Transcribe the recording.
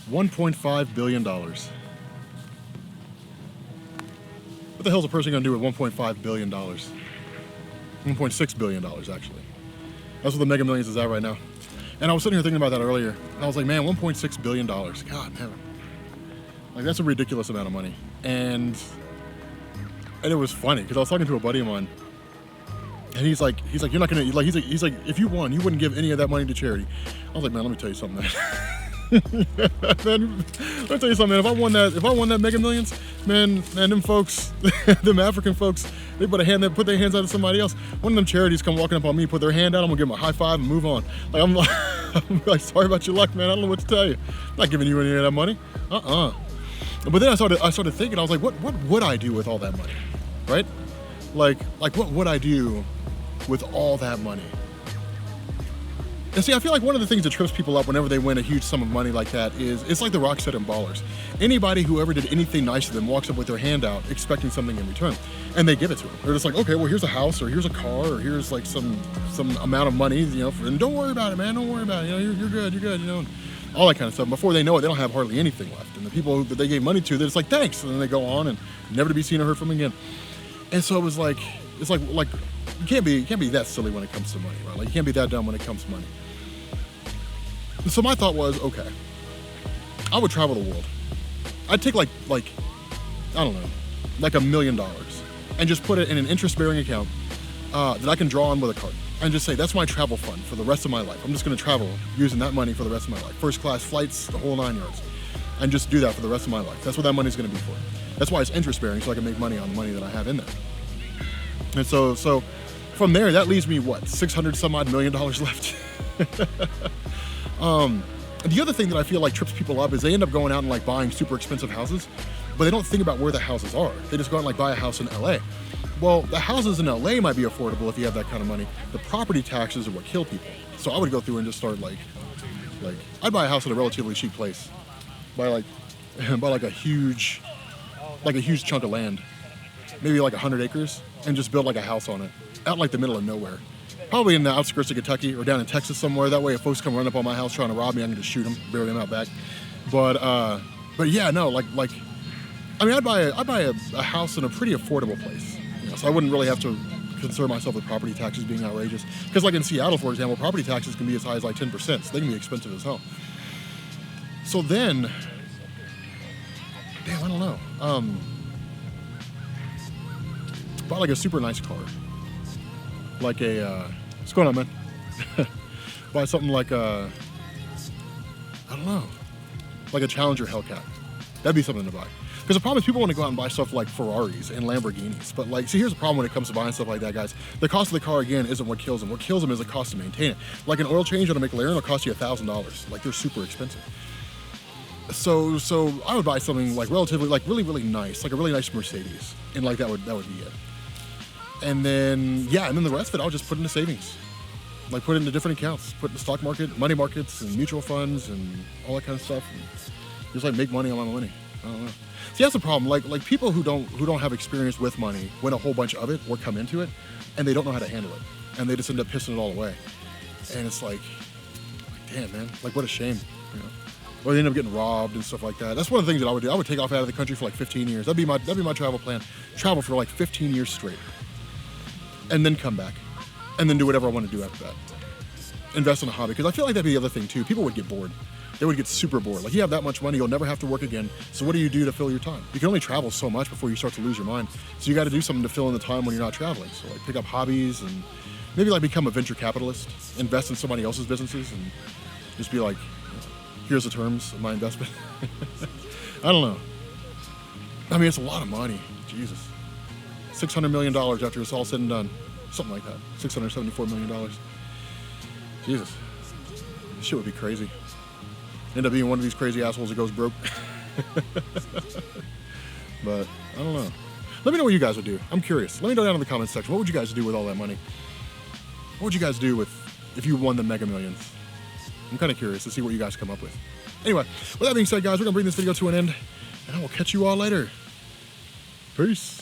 $1.5 billion. What the hell is a person going to do with $1.5 billion? $1.6 billion, actually. That's what the Mega Millions is at right now. And I was sitting here thinking about that earlier. And I was like, man, $1.6 billion. God, man. Like, that's a ridiculous amount of money. And it was funny, because I was talking to a buddy of mine. And he's like, you're not going to, like, he's like, if you won, you wouldn't give any of that money to charity. I was like, man, let me tell you something, man. Man, let me tell you something, man. If I won that Mega Millions, man, them folks, them African folks, they put their hands out to somebody else. One of them charities come walking up on me, put their hand out, I'm gonna give them a high five and move on. Like, I'm like, sorry about your luck, man. I don't know what to tell you. I'm not giving you any of that money. But then I started thinking, I was like, what would I do with all that money, right? Like what would I do with all that money? And see, I feel like one of the things that trips people up whenever they win a huge sum of money like that is, it's like the Rock said in Ballers. Anybody who ever did anything nice to them walks up with their hand out expecting something in return, and they give it to them. They're just like, okay, well, here's a house, or here's a car, or here's like some amount of money, you know, and don't worry about it, man, don't worry about it, you know, you're good, you know, and all that kind of stuff. Before they know it, they don't have hardly anything left. And the people that they gave money to, they're just like, thanks, and then they go on and never to be seen or heard from again. And so it was like, it's like you can't be that silly when it comes to money, right? Like, you can't be that dumb when it comes to money. So my thought was, okay, I would travel the world. I'd take like I don't know, like $1 million, and just put it in an interest-bearing account that I can draw on with a card, and just say, that's my travel fund for the rest of my life. I'm just gonna travel using that money for the rest of my life. First class flights, the whole 9 yards. And just do that for the rest of my life. That's what that money's gonna be for. That's why it's interest-bearing, so I can make money on the money that I have in there. And so from there, that leaves me, what, 600 some odd $1 million left? The other thing that I feel like trips people up is they end up going out and like buying super expensive houses, but they don't think about where the houses are. They just go out and like buy a house in LA. Well, the houses in LA might be affordable if you have that kind of money. The property taxes are what kill people. So I would go through and just start like I'd buy a house in a relatively cheap place. Buy like a huge chunk of land, maybe like 100 acres, and just build like a house on it, out like the middle of nowhere. Probably in the outskirts of Kentucky or down in Texas somewhere. That way, if folks come run up on my house trying to rob me, I can just shoot them, bury them out back. But yeah, no, I mean, I'd buy a house in a pretty affordable place. You know, so I wouldn't really have to concern myself with property taxes being outrageous. Because like in Seattle, for example, property taxes can be as high as like 10%, so they can be expensive as hell. So then, damn, I don't know. Buy like a super nice car. Like what's going on, man? Buy something like I don't know, like a Challenger Hellcat. That'd be something to buy. Because the problem is people want to go out and buy stuff like Ferraris and Lamborghinis. But like, see, here's the problem when it comes to buying stuff like that, guys. The cost of the car, again, isn't what kills them. What kills them is the cost to maintain it. Like an oil change on a McLaren will cost you $1,000. Like, they're super expensive. So I would buy something like relatively, like really, really nice, like a really nice Mercedes. And like that would be it. And then, yeah, and then the rest of it, I'll just put into savings. Like, put it into different accounts, put in the stock market, money markets, and mutual funds, and all that kind of stuff. And just like make money on my money. I don't know. See, that's the problem. Like people who don't have experience with money win a whole bunch of it or come into it, and they don't know how to handle it, and they just end up pissing it all away. And it's like damn, man, like what a shame, you know. Or they end up getting robbed and stuff like that. That's one of the things that I would do. I would take off out of the country for like 15 years. That'd be my travel plan. Travel for like 15 years straight. And then come back. And then do whatever I want to do after that. Invest in a hobby. Because I feel like that'd be the other thing too. People would get bored. They would get super bored. Like, you have that much money, you'll never have to work again. So what do you do to fill your time? You can only travel so much before you start to lose your mind. So you got to do something to fill in the time when you're not traveling. So like pick up hobbies and maybe like become a venture capitalist, invest in somebody else's businesses, and just be like, here's the terms of my investment. I don't know. I mean, it's a lot of money. Jesus. $600 million after it's all said and done. Something like that. $674 million. Jesus. This shit would be crazy. End up being one of these crazy assholes that goes broke. But I don't know. Let me know what you guys would do. I'm curious. Let me know down in the comments section. What would you guys do with all that money? What would you guys do if you won the Mega Millions? I'm kind of curious to see what you guys come up with. Anyway, with that being said, guys, we're going to bring this video to an end, and I will catch you all later. Peace.